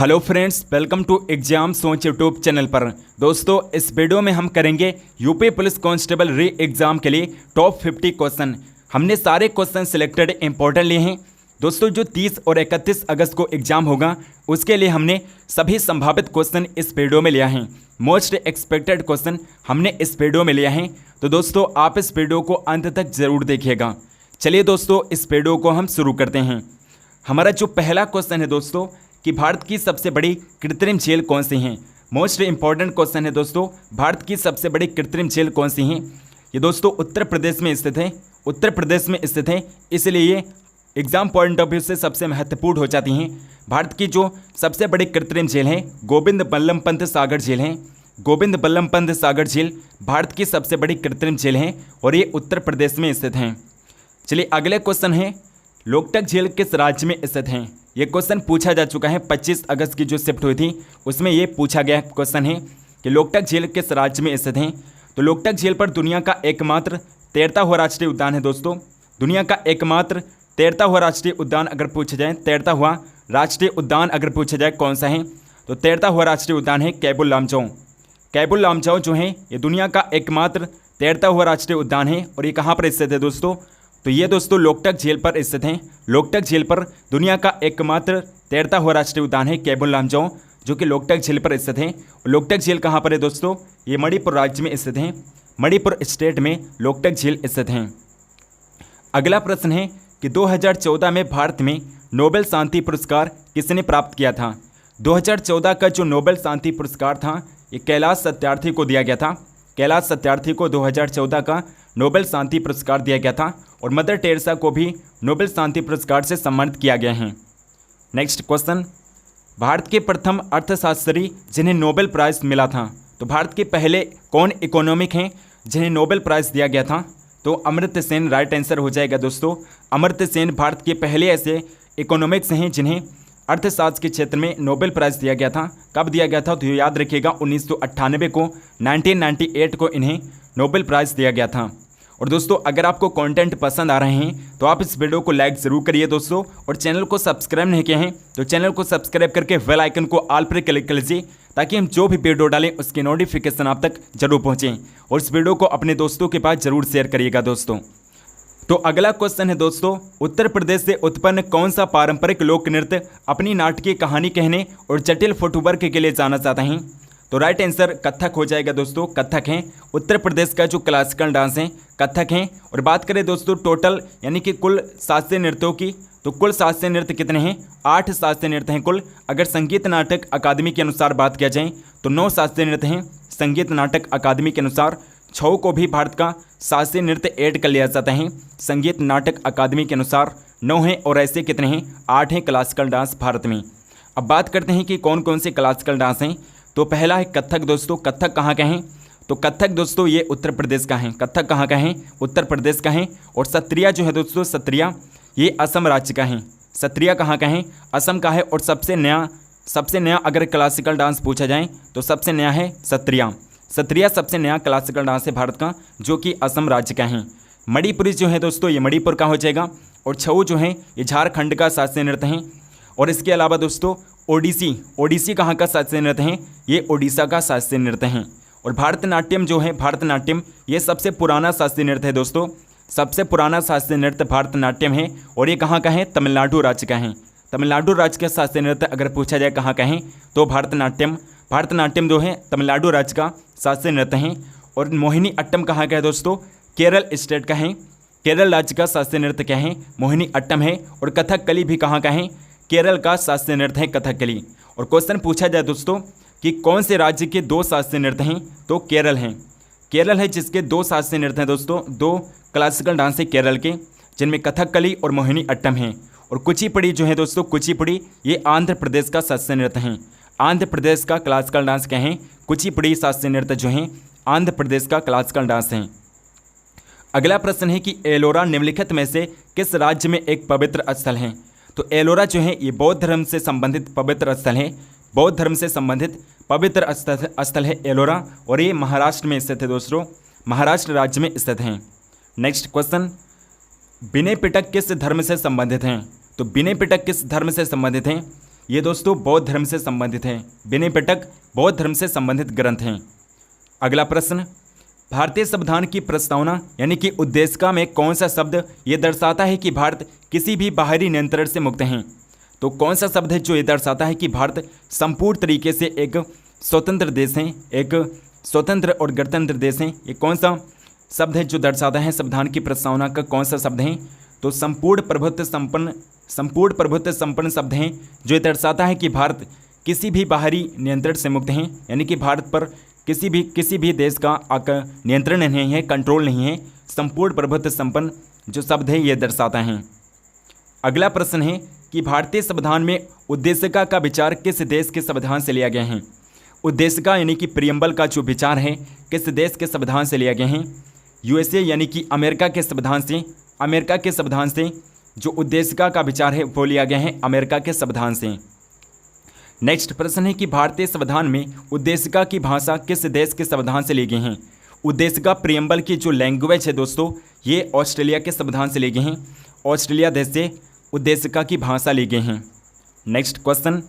Hello friends, welcome to exam सोच YouTube channel पर। दोस्तों, इस वीडियो में हम करेंगे UP police constable re exam के लिए टॉप 50 क्वेश्चन। हमने सारे क्वेश्चन सिलेक्टेड इंपॉर्टेंट लिए हैं। दोस्तों, जो 30 और 31 अगस्त को एग्ज़ाम होगा उसके लिए हमने सभी संभावित क्वेश्चन इस वीडियो में लिया है। मोस्ट एक्सपेक्टेड क्वेश्चन हमने इस वीडियो में लिया है। तो दोस्तों, आप इस वीडियो को अंत तक ज़रूर देखिएगा। चलिए दोस्तों, इस वीडियो को हम शुरू करते हैं। हमारा जो पहला क्वेश्चन है दोस्तों कि भारत की सबसे बड़ी कृत्रिम झील कौन सी हैं। मोस्ट इंपॉर्टेंट क्वेश्चन है दोस्तों, भारत की सबसे बड़ी कृत्रिम झील कौन सी हैं। ये दोस्तों उत्तर प्रदेश में स्थित है। उत्तर प्रदेश में स्थित है, इसलिए ये एग्जाम पॉइंट ऑफ व्यू से सबसे महत्वपूर्ण हो जाती हैं। भारत की जो सबसे बड़ी कृत्रिम झील है गोविंद बल्लभ पंत सागर झील है। गोविंद बल्लभ पंत सागर झील भारत की सबसे बड़ी कृत्रिम झील है और ये उत्तर प्रदेश में स्थित हैं। चलिए अगले क्वेश्चन है, लोकटक झील किस राज्य में स्थित हैं। ये क्वेश्चन पूछा जा चुका है। 25 अगस्त की जो शिफ्ट हुई थी उसमें ये पूछा गया क्वेश्चन है कि लोकटक झील किस राज्य में स्थित हैं। तो लोकटक झील पर दुनिया का एकमात्र तैरता हुआ राष्ट्रीय उद्यान है दोस्तों। दुनिया का एकमात्र तैरता हुआ राष्ट्रीय उद्यान अगर पूछा जाए, तैरता हुआ राष्ट्रीय उद्यान अगर पूछा जाए कौन सा है, तो तैरता हुआ राष्ट्रीय उद्यान है केबुल लामजाओ। केबुल लामजाओ जो है ये दुनिया का एकमात्र तैरता हुआ राष्ट्रीय उद्यान है और ये कहाँ पर स्थित है दोस्तों, तो ये दोस्तों लोकटक झील पर स्थित हैं। लोकटक झील पर दुनिया का एकमात्र तैरता हुआ राष्ट्रीय उद्यान है केबुल लामजाओ, जो कि लोकटक झील पर स्थित है। लोकटक झील कहाँ पर है दोस्तों, ये मणिपुर राज्य में स्थित है। मणिपुर स्टेट में लोकटक झील स्थित हैं। अगला प्रश्न है कि 2014 में भारत में नोबेल शांति पुरस्कार किसने प्राप्त किया था। 2014 का जो नोबेल शांति पुरस्कार था ये कैलाश सत्यार्थी को दिया गया था। कैलाश सत्यार्थी को 2014 का नोबेल शांति पुरस्कार दिया गया था और मदर टेरेसा को भी नोबेल शांति पुरस्कार से सम्मानित किया गया है। नेक्स्ट क्वेश्चन, भारत के प्रथम अर्थशास्त्री जिन्हें नोबेल प्राइज़ मिला था। तो भारत के पहले कौन इकोनॉमिक हैं जिन्हें नोबेल प्राइज़ दिया गया था, तो अमर्त्य सेन राइट आंसर हो जाएगा दोस्तों। अमर्त्य सेन भारत के पहले ऐसे इकोनॉमिक्स हैं जिन्हें अर्थशास्त्र के क्षेत्र में नोबेल प्राइज़ दिया गया था। कब दिया गया था, तो याद रखिएगा 1998 को, 1998 को इन्हें नोबेल प्राइज़ दिया गया था। और दोस्तों, अगर आपको कंटेंट पसंद आ रहे हैं तो आप इस वीडियो को लाइक ज़रूर करिए दोस्तों, और चैनल को सब्सक्राइब नहीं किए हैं तो चैनल को सब्सक्राइब करके बेल आइकन को ऑल पर क्लिक कर लीजिए, ताकि हम जो भी वीडियो डालें उसकी नोटिफिकेशन आप तक जरूर पहुँचें। और इस वीडियो को अपने दोस्तों के पास जरूर शेयर करिएगा दोस्तों। तो अगला क्वेश्चन है दोस्तों, उत्तर प्रदेश से उत्पन्न कौन सा पारंपरिक लोक नृत्य अपनी नाटकीय कहानी कहने और जटिल फुटवर्क के लिए जाना चाहते हैं। तो राइट आंसर कथक हो जाएगा दोस्तों। कथक है उत्तर प्रदेश का जो क्लासिकल डांस है, कथक है। और बात करें दोस्तों टोटल यानी कि कुल शास्त्रीय नृत्यों की, तो कुल शास्त्रीय नृत्य कितने हैं, 8 शास्त्रीय नृत्य हैं कुल। अगर संगीत नाटक अकादमी के अनुसार बात किया जाए तो 9 शास्त्रीय नृत्य हैं। संगीत नाटक अकादमी के अनुसार छऊ को भी भारत का शास्त्रीय नृत्य ऐड कर लिया जाता है। संगीत नाटक अकादमी के अनुसार 9 हैं और ऐसे कितने हैं, 8 हैं क्लासिकल डांस भारत में। अब बात करते हैं कि कौन कौन से क्लासिकल डांस हैं। तो पहला है कथक दोस्तों। कथक कहाँ का है, तो कथक दोस्तों ये उत्तर प्रदेश का है। कथक कहाँ का है, उत्तर प्रदेश का है। और सत्रिया जो है दोस्तों, सत्रिया ये असम राज्य का है। सत्रिया कहाँ का है, असम का है। और सबसे नया अगर क्लासिकल डांस पूछा जाए तो सबसे नया है सत्रिया। सत्रिया सबसे नया क्लासिकल डांस है भारत का, जो कि असम राज्य का है। मणिपुरी जो है दोस्तों ये मणिपुर का हो जाएगा। और छऊ जो है ये झारखंड का शास्त्रीय नृत्य है। और इसके अलावा दोस्तों ओडिसी कहाँ का शास्त्रीय नृत्य है, ये ओडिशा का शास्त्रीय नृत्य है। और भारतनाट्यम जो है, भारतनाट्यम ये सबसे पुराना शास्त्रीय नृत्य है दोस्तों। सबसे पुराना शास्त्रीय नृत्य भारतनाट्यम है और ये कहाँ का है, तमिलनाडु राज्य का है। तमिलनाडु राज्य का शास्त्रीय नृत्य अगर पूछा जाए कहाँ का है, तो भारतनाट्यम जो है तमिलनाडु राज्य का शास्त्रीय नृत्य है। और मोहिनी अट्टम कहाँ का है दोस्तों, केरल स्टेट का है। केरल राज्य का शास्त्रीय नृत्य क्या है, मोहिनी अट्टम है। और कथकली भी कहाँ का है, केरल का शास्त्रीय नृत्य है कथकली। और क्वेश्चन पूछा जाए दोस्तों कि कौन से राज्य के 2 शास्त्रीय नृत्य हैं, तो केरल हैं। केरल है जिसके 2 शास्त्रीय नृत्य हैं दोस्तों, 2 क्लासिकल डांस है केरल के, जिनमें कथकली और मोहिनी अट्टम हैं। और कुचिपुड़ी जो है दोस्तों, कुचिपुड़ी ये आंध्र प्रदेश का शास्त्रीय नृत्य हैं। आंध्र प्रदेश का क्लासिकल डांस क्या है, कुचिपुड़ी शास्त्रीय नृत्य जो हैं आंध्र प्रदेश का क्लासिकल डांस हैं। अगला प्रश्न है कि एलोरा निम्नलिखित में से किस राज्य में एक पवित्र स्थल है। तो एलोरा जो है ये बौद्ध धर्म से संबंधित पवित्र स्थल है। बौद्ध धर्म से संबंधित पवित्र स्थल है एलोरा, और ये महाराष्ट्र में स्थित है दोस्तों, महाराष्ट्र राज्य में स्थित हैं। नेक्स्ट क्वेश्चन, विनय पिटक किस धर्म से संबंधित हैं। तो विनय पिटक किस धर्म से संबंधित हैं, ये दोस्तों बौद्ध धर्म से संबंधित है। विनय पिटक बौद्ध धर्म से संबंधित ग्रंथ हैं। अगला प्रश्न, भारतीय संविधान की प्रस्तावना यानी कि उद्देशिका में कौन सा शब्द ये दर्शाता है कि भारत किसी भी बाहरी नियंत्रण से मुक्त है? तो कौन सा शब्द है जो ये दर्शाता है कि भारत संपूर्ण तरीके से एक स्वतंत्र देश है, एक स्वतंत्र और गणतंत्र देश है? ये कौन सा शब्द है जो दर्शाता है संविधान की प्रस्तावना का कौन सा शब्द है? तो संपूर्ण प्रभुत्व संपन्न शब्द हैं जो ये दर्शाता है कि भारत किसी भी बाहरी नियंत्रण से मुक्त हैं, यानी कि भारत पर किसी भी देश का नियंत्रण नहीं है, कंट्रोल नहीं है। संपूर्ण प्रभुत्व संपन्न जो शब्द है ये दर्शाता है। अगला प्रश्न है कि भारतीय संविधान में उद्देशिका का विचार किस देश के संविधान से लिया गया है? उद्देशिका यानी कि प्रियम्बल का जो विचार है किस देश के संविधान से लिया गया है? यूएसए यानी कि अमेरिका के संविधान से जो उद्देशिका का विचार है वो लिया गया है अमेरिका के संविधान से। नेक्स्ट प्रश्न है कि भारतीय संविधान में उद्देशिका की भाषा किस देश के संविधान से ली गई हैं? उद्देशिका प्रियम्बल की जो लैंग्वेज है दोस्तों ये ऑस्ट्रेलिया के संविधान से ली गई हैं। ऑस्ट्रेलिया देश से उद्देशिका की भाषा ली गई हैं। नेक्स्ट क्वेश्चन,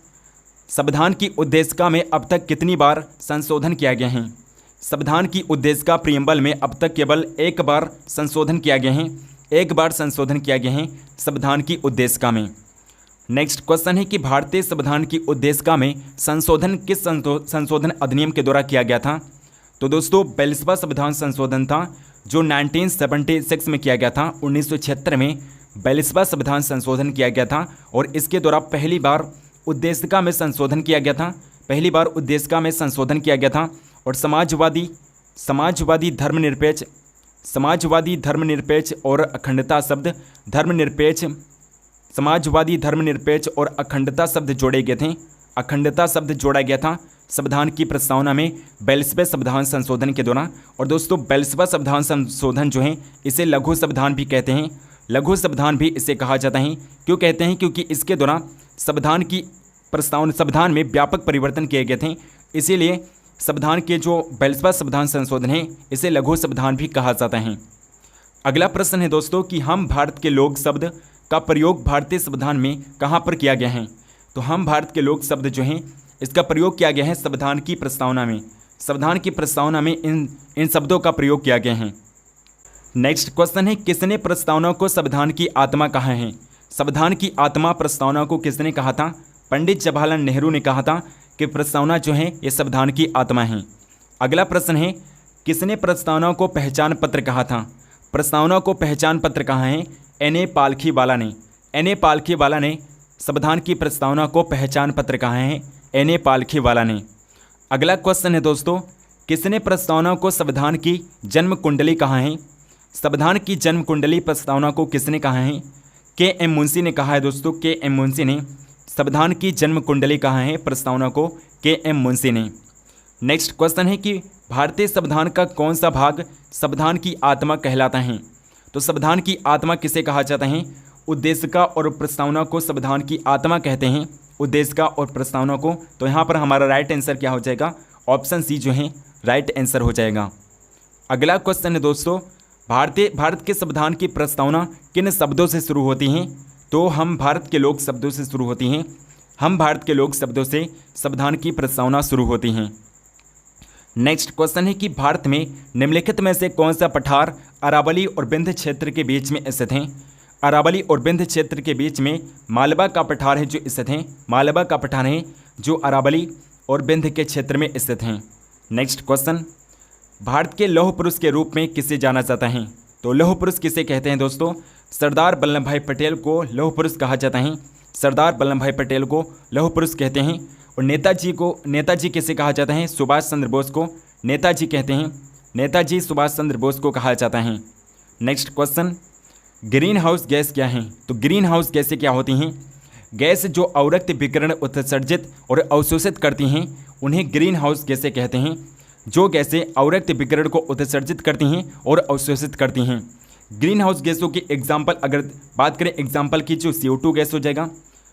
संविधान की उद्देशिका में अब तक कितनी बार संशोधन किया गया है? संविधान की उद्देशिका प्रियम्बल में अब तक केवल एक बार संशोधन किया गया है। एक बार संशोधन किया गया है संविधान की उद्देशिका में। नेक्स्ट क्वेश्चन है कि भारतीय संविधान की उद्देशिका में संशोधन किस संशोधन अधिनियम के द्वारा किया गया था? तो दोस्तों 42वां संविधान संशोधन था जो 1976 में किया गया था। 1976 में 42वां संविधान संशोधन किया गया था और इसके द्वारा पहली बार उद्देशिका में संशोधन किया गया था और समाजवादी धर्मनिरपेक्ष और अखंडता शब्द जोड़े गए थे। अखंडता शब्द जोड़ा गया था संविधान की प्रस्तावना में 42वें संविधान संशोधन के दौरान। और दोस्तों 42वां संविधान संशोधन जो है इसे लघु संविधान भी कहते हैं। लघु संविधान भी इसे कहा जाता है। क्यों कहते हैं? क्योंकि इसके दौरान संविधान में व्यापक परिवर्तन किए गए थे, इसीलिए संविधान के जो 42वां संविधान संशोधन है इसे लघु संविधान भी कहा जाता है। अगला प्रश्न है दोस्तों कि हम भारत के लोग शब्द का प्रयोग भारतीय संविधान में कहाँ पर किया गया है? तो हम भारत के लोग शब्द जो हैं इसका प्रयोग किया गया है संविधान की प्रस्तावना में। संविधान की प्रस्तावना में इन शब्दों का प्रयोग किया गया है। नेक्स्ट क्वेश्चन है किसने प्रस्तावना को संविधान की आत्मा कहा है? संविधान की आत्मा प्रस्तावना को किसने कहा था? पंडित जवाहरलाल नेहरू ने कहा था कि प्रस्तावना जो है ये संविधान की आत्मा है। अगला प्रश्न है किसने प्रस्तावना को पहचान पत्र कहा था? प्रस्तावना को पहचान पत्र कहा है N.A. पालखीवाला ने संविधान की प्रस्तावना को पहचान पत्र कहा है N.A. पालखीवाला ने। अगला क्वेश्चन है दोस्तों किसने प्रस्तावना को संविधान की जन्म कुंडली कहा है? संविधान की जन्म कुंडली प्रस्तावना को किसने कहा है? K.M. मुंशी ने कहा है दोस्तों। K.M. मुंशी ने संविधान की जन्म कुंडली कहा है प्रस्तावना को K.M. मुंशी ने। नेक्स्ट क्वेश्चन है कि भारतीय संविधान का कौन सा भाग संविधान की आत्मा कहलाता है? तो संविधान की आत्मा किसे कहा जाता है? उद्देशिका और प्रस्तावना को संविधान की आत्मा कहते हैं, उद्देशिका और प्रस्तावना को। तो यहाँ पर हमारा राइट आंसर क्या हो जाएगा? ऑप्शन सी जो है राइट आंसर हो जाएगा। अगला क्वेश्चन है दोस्तों भारत के संविधान की प्रस्तावना किन शब्दों से शुरू होती हैं? तो हम भारत के लोग शब्दों से शुरू होती हैं। हम भारत के लोग शब्दों से संविधान की प्रस्तावना शुरू होती हैं। नेक्स्ट क्वेश्चन है कि भारत में निम्नलिखित में से कौन सा पठार अरावली और विंध्य क्षेत्र के बीच में स्थित हैं? अरावली और विंध्य क्षेत्र के बीच में मालवा का पठार है जो स्थित हैं। मालवा का पठार है जो अरावली और विंध्य के क्षेत्र में स्थित हैं। नेक्स्ट क्वेश्चन भारत के लौह पुरुष के रूप में किसे जाना जाता है? तो लौह पुरुष किसे कहते हैं दोस्तों? सरदार वल्लभ भाई पटेल को लौह पुरुष कहा जाता है। सरदार वल्लभ भाई पटेल को लौह पुरुष कहते हैं। और नेताजी किसे कहा जाता है? सुभाष चंद्र बोस को नेताजी कहते हैं। नेताजी सुभाष चंद्र बोस को कहा जाता है। Next question green house gas क्या है? तो ग्रीन हाउस गैसें क्या होती हैं? गैस जो अवरक्त विकिरण उत्सर्जित और अवशोषित करती हैं उन्हें ग्रीन हाउस गैसें कहते हैं। जो गैसें अवरक्त विकिरण को उत्सर्जित करती हैं और अवशोषित करती हैं। ग्रीन हाउस गैसों की एग्जाम्पल अगर बात करें एग्जाम्पल की जो CO2 गैस हो जाएगा,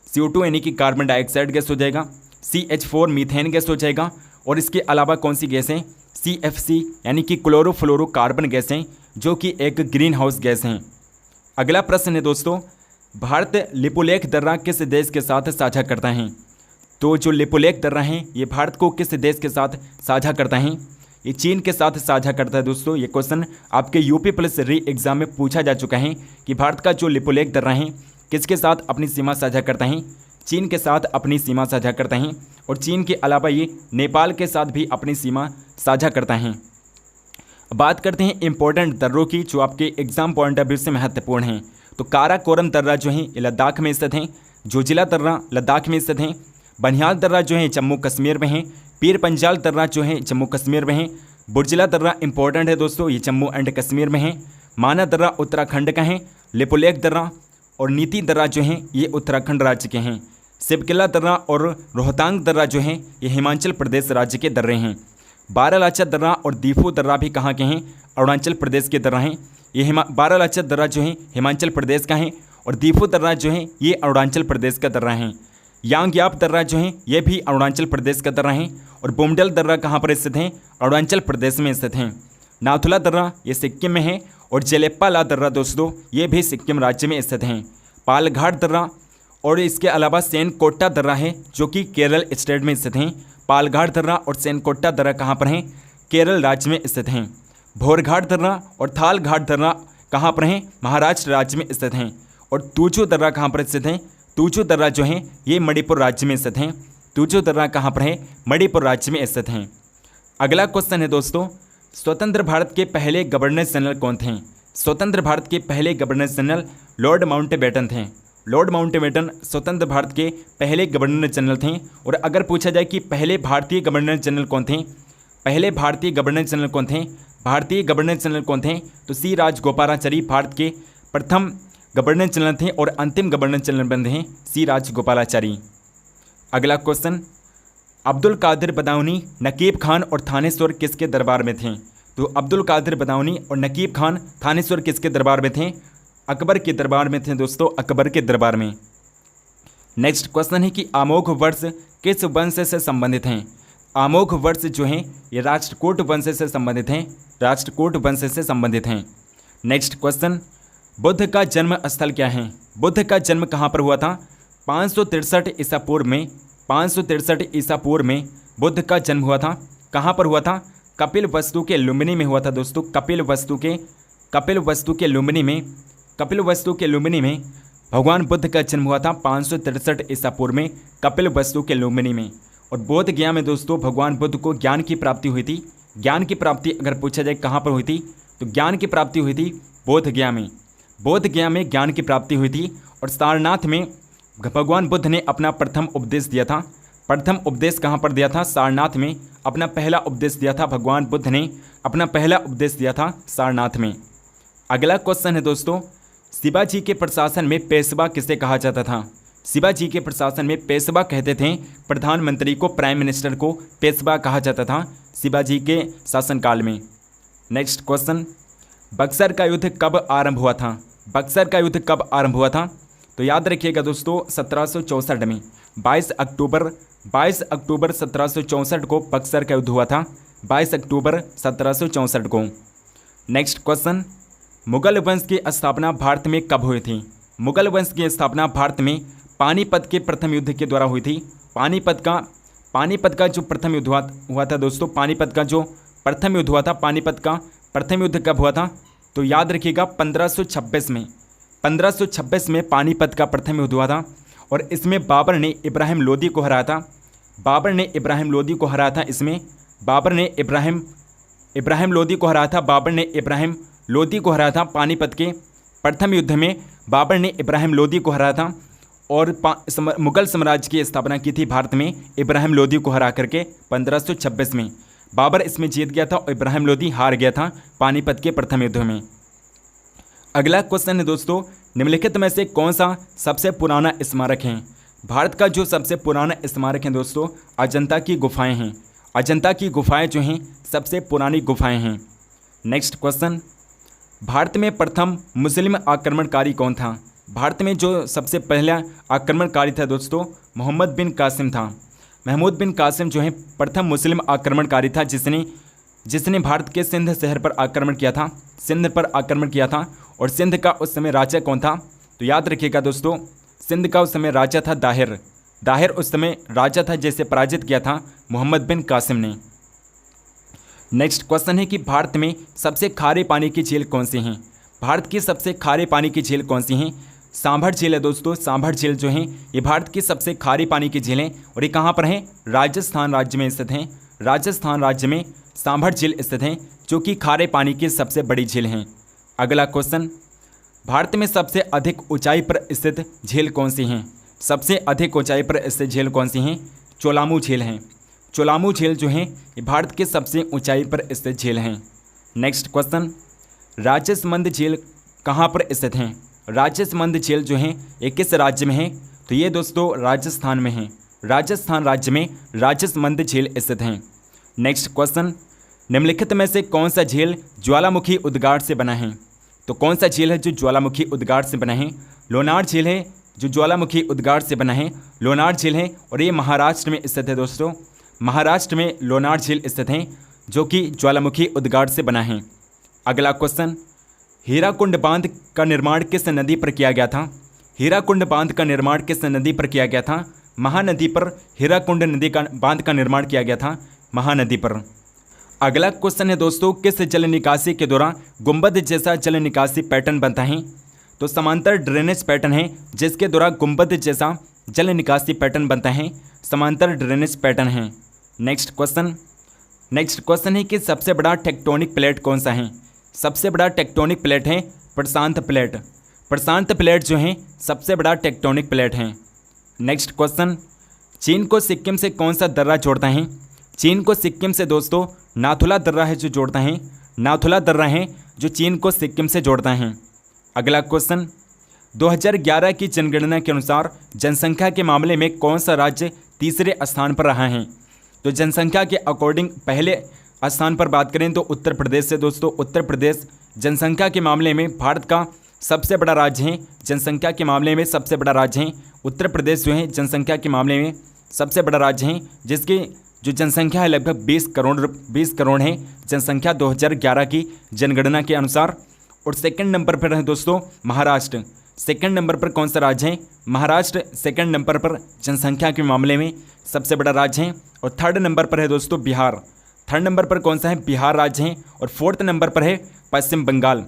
CO2 यानी कि कार्बन डाइऑक्साइड गैस हो जाएगा, CH4 मीथेन गैस हो जाएगा। और इसके अलावा कौन सी गैस हैं? CFC यानी कि क्लोरोफ्लोरोकार्बन गैस हैं जो कि एक ग्रीन हाउस गैस हैं। अगला प्रश्न है दोस्तों भारत लिपुलेख दर्रा किस देश के साथ साझा करता है? तो जो लिपुलेख दर्रा है ये भारत को किस देश के साथ साझा करता है? ये चीन के साथ साझा करता है दोस्तों। ये क्वेश्चन आपके यूपी पुलिस री एग्जाम में पूछा जा चुका है कि भारत का जो लिपुलेख दर्रा है किसके साथ अपनी सीमा साझा करता है? चीन के साथ अपनी सीमा साझा करता है। और चीन के अलावा ये नेपाल के साथ भी अपनी सीमा साझा करता है। बात करते हैं इंपॉर्टेंट दर्रों की जो आपके एग्जाम पॉइंट ऑफ व्यू से महत्वपूर्ण हैं। तो काराकोरम दर्रा जो है ये लद्दाख में स्थित हैं। जोजिला दर्रा लद्दाख में स्थित हैं। बनिहाल दर्रा जो है जम्मू कश्मीर में है। पीर पंजाल दर्रा जो है जम्मू कश्मीर में है। बुर्जिला दर्रा इंपॉर्टेंट है दोस्तों, ये जम्मू एंड कश्मीर में है। माना दर्रा उत्तराखंड का है। लिपुलेख दर्रा और नीति दर्रा जो हैं ये उत्तराखंड राज्य के हैं। शिवकिला दर्रा और रोहतांग दर्रा जो हैं ये हिमाचल प्रदेश राज्य के दर्रे हैं। बारालाचा दर्रा और दीफू दर्रा भी कहाँ के हैं? अरुणाचल प्रदेश के दर्रा हैं। ये बारालाचा दर्रा जो है हिमाचल प्रदेश का है और दीफू दर्रा जो है ये अरुणाचल प्रदेश का दर्रा है। यांगयाप दर्रा जो है ये भी अरुणाचल प्रदेश का दर्रा है। और बोमडल दर्रा कहाँ पर स्थित है? अरुणाचल प्रदेश में स्थित हैं। नाथुला दर्रा ये सिक्किम में है। और जेलेप्पाला दर्रा दोस्तों ये भी सिक्किम राज्य में स्थित हैं। पालघाट दर्रा और इसके अलावा सेनकोट्टा दर्रा है जो कि केरल स्टेट में स्थित हैं। पालघाट दर्रा और सेनकोट्टा दर्रा कहाँ पर हैं? केरल राज्य में स्थित हैं। भोरघाट दर्रा और थालघाट दर्रा कहाँ पर हैं? महाराष्ट्र राज्य में स्थित हैं। और तूजू दर्रा कहाँ पर स्थित हैं? तूजू दर्रा जो है ये मणिपुर राज्य में स्थित हैं। तूजू दर्रा कहाँ पर है? मणिपुर राज्य में स्थित हैं। अगला क्वेश्चन है दोस्तों, स्वतंत्र भारत के पहले गवर्नर जनरल कौन थे? स्वतंत्र भारत के पहले गवर्नर जनरल लॉर्ड माउंटबेटन थे। लॉर्ड माउंटबेटन स्वतंत्र भारत के पहले गवर्नर जनरल थे। और अगर पूछा जाए कि पहले भारतीय गवर्नर जनरल कौन थे, पहले भारतीय गवर्नर जनरल कौन थे, भारतीय गवर्नर जनरल कौन थे, तो सी राजगोपालाचारी भारत के प्रथम गवर्नर जनरल थे और अंतिम गवर्नर जनरल बने हैं सी राजगोपालाचारी। अगला क्वेश्चन, अब्दुल कादिर बदाऊनी, नकीब खान और थानेश्वर किसके दरबार में थे? तो अब्दुल कादिर बदाऊनी और नकीब खान थानेश्वर किसके दरबार में थे? अकबर के दरबार में थे दोस्तों, अकबर के दरबार में। नेक्स्ट क्वेश्चन है कि अमोघ वर्ष किस वंश से संबंधित हैं? अमोघ वर्ष जो हैं ये राष्ट्रकूट वंश से संबंधित हैं, राष्ट्रकूट वंश से संबंधित हैं। नेक्स्ट क्वेश्चन, बुद्ध का जन्म स्थल क्या है? बुद्ध का जन्म कहाँ पर हुआ था? 563 ईसा पूर्व में, 563 ईसा पूर्व में बुद्ध का जन्म हुआ था। कहाँ पर हुआ था? कपिल वस्तु के लुम्बिनी में हुआ था दोस्तों। कपिल वस्तु के लुम्बिनी में भगवान बुद्ध का जन्म हुआ था 563 ईसा पूर्व में कपिल वस्तु के लुम्बिनी में। और बोध गया में दोस्तों भगवान बुद्ध को ज्ञान की प्राप्ति हुई थी। ज्ञान की प्राप्ति अगर पूछा जाए कहाँ पर हुई थी, तो ज्ञान की प्राप्ति हुई थी बोध गया में। बोध गया में ज्ञान की प्राप्ति हुई थी। और सारनाथ में भगवान बुद्ध ने अपना प्रथम उपदेश दिया था। प्रथम उपदेश कहाँ पर दिया था? सारनाथ में अपना पहला उपदेश दिया था। भगवान बुद्ध ने अपना पहला उपदेश दिया था सारनाथ में। अगला क्वेश्चन है दोस्तों, शिवाजी के प्रशासन में पेशवा किसे कहा जाता था? शिवाजी के प्रशासन में पेशवा कहते थे प्रधानमंत्री को, प्राइम मिनिस्टर को पेशवा कहा जाता था शिवाजी के शासनकाल में। नेक्स्ट क्वेश्चन, बक्सर का युद्ध कब आरंभ हुआ था? बक्सर का युद्ध कब आरंभ हुआ था? तो याद रखिएगा दोस्तों 1764 में 22 अक्टूबर 1764 को बक्सर का युद्ध हुआ था। 22 अक्टूबर 1764 को। नेक्स्ट क्वेश्चन, मुगल वंश की स्थापना भारत में कब हुई थी? मुगल वंश की स्थापना भारत में पानीपत के प्रथम युद्ध के द्वारा हुई थी। पानीपत का जो प्रथम युद्ध हुआ था दोस्तों, पानीपत का जो प्रथम युद्ध हुआ था, पानीपत का प्रथम युद्ध कब हुआ था? तो याद रखिएगा 1526 में। 1526 में पानीपत का प्रथम युद्ध हुआ था। और इसमें बाबर ने इब्राहिम लोदी को हराया था। बाबर ने इब्राहिम लोदी को हराया था। इसमें बाबर ने इब्राहिम लोदी को हराया था। बाबर ने इब्राहिम लोदी को हराया था। पानीपत के प्रथम युद्ध में बाबर ने इब्राहिम लोदी को हराया था और मुगल साम्राज्य की स्थापना की थी भारत में इब्राहिम लोदी को हरा करके 1526 में। बाबर इसमें जीत गया था और इब्राहिम लोदी हार गया था पानीपत के प्रथम युद्ध में। अगला क्वेश्चन है दोस्तों, निम्नलिखित में से कौन सा सबसे पुराना स्मारक है? भारत का जो सबसे पुराना स्मारक है दोस्तों, अजंता की गुफाएं हैं। अजंता की गुफाएं जो हैं सबसे पुरानी गुफाएं हैं। नेक्स्ट क्वेश्चन, भारत में प्रथम मुस्लिम आक्रमणकारी कौन था? भारत में जो सबसे पहला आक्रमणकारी था दोस्तों, मोहम्मद बिन कासिम था। महमूद बिन कासिम जो है प्रथम मुस्लिम आक्रमणकारी था जिसने भारत के सिंध शहर पर आक्रमण किया था, सिंध पर आक्रमण किया था। और सिंध का उस समय राजा कौन था? तो याद रखिएगा दोस्तों, सिंध का उस समय राजा था दाहिर। दाहिर उस समय राजा था जिसे पराजित किया था मोहम्मद बिन कासिम ने। नेक्स्ट क्वेश्चन है कि भारत में सबसे खारे पानी की झील कौन सी हैं? भारत की सबसे खारे पानी की झील कौन सी हैं? सांभर झील है दोस्तों। सांभर झील जो है ये भारत की सबसे खारी पानी की झील है और ये कहाँ पर है? राजस्थान राज्य में स्थित हैं। राजस्थान राज्य में सांभर झील स्थित हैं जो कि खारे पानी की सबसे बड़ी झील हैं। अगला क्वेश्चन, भारत में सबसे अधिक ऊंचाई पर स्थित झील कौन सी हैं? सबसे अधिक ऊंचाई पर स्थित झील कौन सी हैं? चोलामू झील हैं। चोलामू झील जो हैं ये भारत के सबसे ऊंचाई पर स्थित झील हैं। नेक्स्ट क्वेश्चन, राजसमंद झील कहाँ पर स्थित हैं? राजसमंद झील जो हैं ये किस राज्य में है? तो ये दोस्तों राजस्थान में है। राजस्थान राज्य में राजसमंद झील स्थित हैं। नेक्स्ट क्वेश्चन, निम्नलिखित में से कौन सा झील ज्वालामुखी उद्गार से बना है? तो कौन सा झील है जो ज्वालामुखी उद्गार से बना है? लोनार झील है जो ज्वालामुखी उद्गार से बना है। लोनार झील है और ये महाराष्ट्र में स्थित है दोस्तों। महाराष्ट्र में लोनार झील स्थित है जो कि ज्वालामुखी उद्गार से बना है। अगला क्वेश्चन, हीराकुंड बांध का निर्माण किस नदी पर किया गया था? हीराकुंड बांध का निर्माण किस नदी पर किया गया था? महानदी पर हीराकुंड नदी का बांध का निर्माण किया गया था, महानदी पर। अगला क्वेश्चन है दोस्तों, किस जल निकासी के दौरान गुंबद जैसा जल निकासी पैटर्न बनता है? तो समांतर ड्रेनेज पैटर्न है जिसके द्वारा गुंबद जैसा जल निकासी पैटर्न बनता है, समांतर ड्रेनेज पैटर्न है। नेक्स्ट क्वेश्चन है कि सबसे बड़ा टेक्टोनिक प्लेट कौन सा है? सबसे बड़ा टेक्टोनिक प्लेट है प्रशांत प्लेट। प्रशांत प्लेट जो है सबसे बड़ा टेक्टोनिक प्लेट है। नेक्स्ट क्वेश्चन, चीन को सिक्किम से कौन सा दर्रा जोड़ता है? चीन को सिक्किम से दोस्तों नाथुला दर्रा है जो जोड़ता है। नाथुला दर्रा है जो चीन को सिक्किम से जोड़ता है। अगला क्वेश्चन, 2011 की जनगणना के अनुसार जनसंख्या के मामले में कौन सा राज्य तीसरे स्थान पर रहा है? तो जनसंख्या के अकॉर्डिंग पहले स्थान पर बात करें तो उत्तर प्रदेश से दोस्तों। उत्तर प्रदेश जनसंख्या के मामले में भारत का सबसे बड़ा राज्य है। जनसंख्या के मामले में सबसे बड़ा राज्य है उत्तर प्रदेश जो है जनसंख्या के मामले में सबसे बड़ा राज्य है, जिसकी जो जनसंख्या है लगभग 20 करोड़ है जनसंख्या 2011 की जनगणना के अनुसार। और सेकंड नंबर पर है दोस्तों महाराष्ट्र। सेकंड नंबर पर कौन सा राज्य है? महाराष्ट्र सेकंड नंबर पर जनसंख्या के मामले में सबसे बड़ा राज्य है। और थर्ड नंबर पर है दोस्तों बिहार। थर्ड नंबर पर कौन सा है? बिहार राज्य है। और फोर्थ नंबर पर है पश्चिम बंगाल।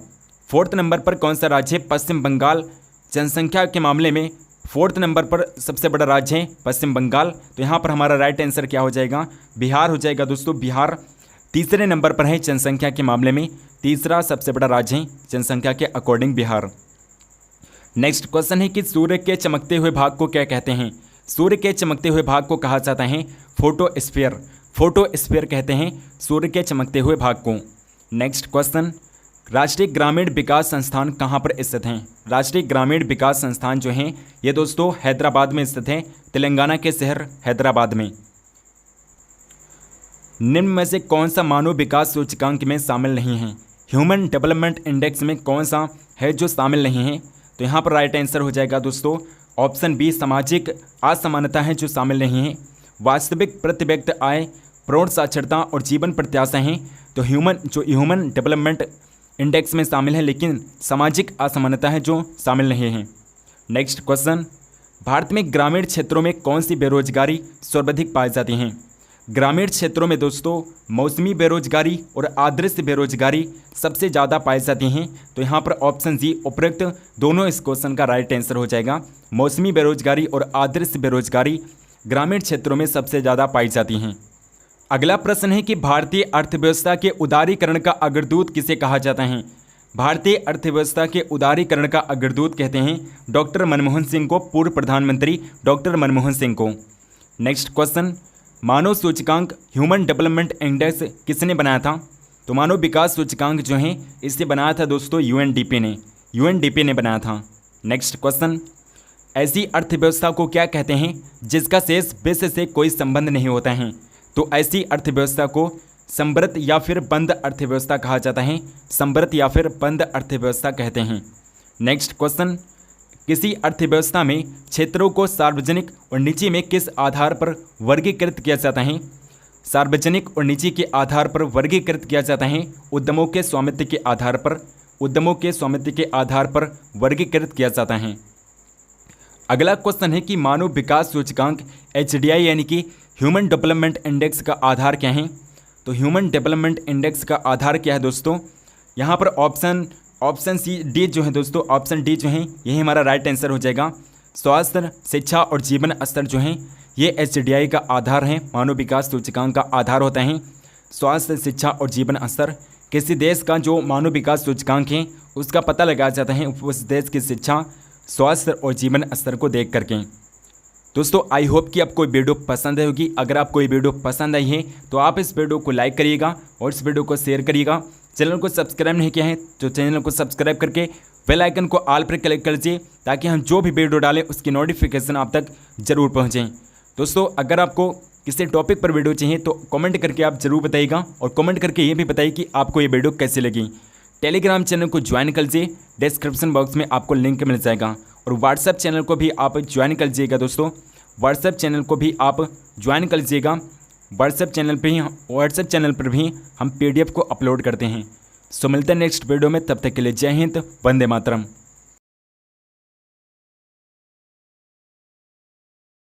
फोर्थ नंबर पर कौन सा राज्य है? पश्चिम बंगाल। जनसंख्या के मामले में फोर्थ नंबर पर सबसे बड़ा राज्य है पश्चिम बंगाल। तो यहाँ पर हमारा राइट आंसर क्या हो जाएगा? बिहार हो जाएगा दोस्तों, बिहार। तीसरे नंबर पर है जनसंख्या के मामले में, तीसरा सबसे बड़ा राज्य है जनसंख्या के अकॉर्डिंग बिहार। नेक्स्ट क्वेश्चन है कि सूर्य के चमकते हुए भाग को क्या कहते हैं? सूर्य के चमकते हुए भाग को कहा जाता है फोटोस्फीयर। फोटोस्फीयर कहते हैं सूर्य के चमकते हुए भाग को। नेक्स्ट क्वेश्चन, राष्ट्रीय ग्रामीण विकास संस्थान कहाँ पर स्थित हैं? राष्ट्रीय ग्रामीण विकास संस्थान जो हैं ये दोस्तों हैदराबाद में स्थित है, तेलंगाना के शहर हैदराबाद में। निम्न में से कौन सा मानव विकास सूचकांक में शामिल नहीं है? ह्यूमन डेवलपमेंट इंडेक्स में कौन सा है जो शामिल नहीं है? तो यहाँ पर राइट आंसर हो जाएगा दोस्तों ऑप्शन बी, सामाजिक असमानता है जो शामिल नहीं है। वास्तविक प्रति व्यक्ति आय, प्रौढ़ साक्षरता और जीवन प्रत्याशा हैं तो ह्यूमन डेवलपमेंट इंडेक्स में शामिल है, लेकिन सामाजिक असमानता है जो शामिल नहीं है। नेक्स्ट क्वेश्चन, भारत में ग्रामीण क्षेत्रों में कौन सी बेरोजगारी सर्वाधिक पाई जाती हैं? ग्रामीण क्षेत्रों में दोस्तों मौसमी बेरोजगारी और अदृश्य बेरोजगारी सबसे ज़्यादा पाई जाती हैं। तो यहाँ पर ऑप्शन जी उपरोक्त दोनों इस क्वेश्चन का राइट आंसर हो जाएगा। मौसमी बेरोजगारी और अदृश्य बेरोजगारी ग्रामीण क्षेत्रों में सबसे ज़्यादा पाई जाती हैं। अगला प्रश्न है कि भारतीय अर्थव्यवस्था के उदारीकरण का अग्रदूत किसे कहा जाता है? भारतीय अर्थव्यवस्था के उदारीकरण का अग्रदूत कहते हैं डॉक्टर मनमोहन सिंह को, पूर्व प्रधानमंत्री डॉक्टर मनमोहन सिंह को। नेक्स्ट क्वेश्चन, मानव सूचकांक ह्यूमन डेवलपमेंट इंडेक्स किसने बनाया था? तो मानव विकास सूचकांक जो है इसे बनाया था दोस्तों यूएनडीपी ने बनाया था। नेक्स्ट क्वेश्चन, ऐसी अर्थव्यवस्था को क्या कहते हैं जिसका शेष विश्व से कोई संबंध नहीं होता है? तो ऐसी अर्थव्यवस्था को संवृत या फिर बंद अर्थव्यवस्था कहा जाता है। संवृत या फिर बंद अर्थव्यवस्था कहते हैं। नेक्स्ट क्वेश्चन, किसी अर्थव्यवस्था में क्षेत्रों को सार्वजनिक और निजी में किस आधार पर वर्गीकृत किया जाता है? सार्वजनिक और निजी के आधार पर वर्गीकृत किया जाता है उद्यमों के स्वामित्व के आधार पर। उद्यमों के स्वामित्व के आधार पर वर्गीकृत किया जाता है। अगला क्वेश्चन है कि मानव विकास सूचकांक HDI यानी कि ह्यूमन डेवलपमेंट इंडेक्स का आधार क्या है। तो ह्यूमन डेवलपमेंट इंडेक्स का आधार क्या है दोस्तों, यहाँ पर ऑप्शन सी डी जो है दोस्तों, ऑप्शन डी जो है यही हमारा राइट आंसर हो जाएगा। स्वास्थ्य, शिक्षा और जीवन स्तर जो है ये HDI का आधार है, मानव विकास सूचकांक का आधार होता है स्वास्थ्य, शिक्षा और जीवन स्तर। किसी देश का जो मानव विकास सूचकांक है उसका पता लगाया जाता है उस देश की शिक्षा, स्वास्थ्य और जीवन स्तर को देख करके। दोस्तों आई होप कि आपको वीडियो पसंद आई होगी। अगर आपको ये वीडियो पसंद आई है तो आप इस वीडियो को लाइक करिएगा और इस वीडियो को शेयर करिएगा। चैनल को सब्सक्राइब नहीं किया है तो चैनल को सब्सक्राइब करके बेल आइकन को ऑल पर क्लिक कर लीजिए ताकि हम जो भी वीडियो डालें उसकी नोटिफिकेशन आप तक जरूर पहुँचें। दोस्तों अगर आपको किसी टॉपिक पर वीडियो चाहिए तो कमेंट करके आप जरूर बताइएगा और कमेंट करके ये भी बताइए कि आपको ये वीडियो कैसी लगी। टेलीग्राम चैनल को ज्वाइन कर लीजिए, डिस्क्रिप्शन बॉक्स में आपको लिंक मिल जाएगा। और व्हाट्सएप चैनल को भी आप ज्वाइन कर लीजिएगा दोस्तों, व्हाट्सएप चैनल को भी आप ज्वाइन कर लीजिएगा। व्हाट्सएप चैनल पर भी हम PDF को अपलोड करते हैं। सो मिलते हैं नेक्स्ट वीडियो में, तब तक के लिए जय हिंद, वंदे मातरम।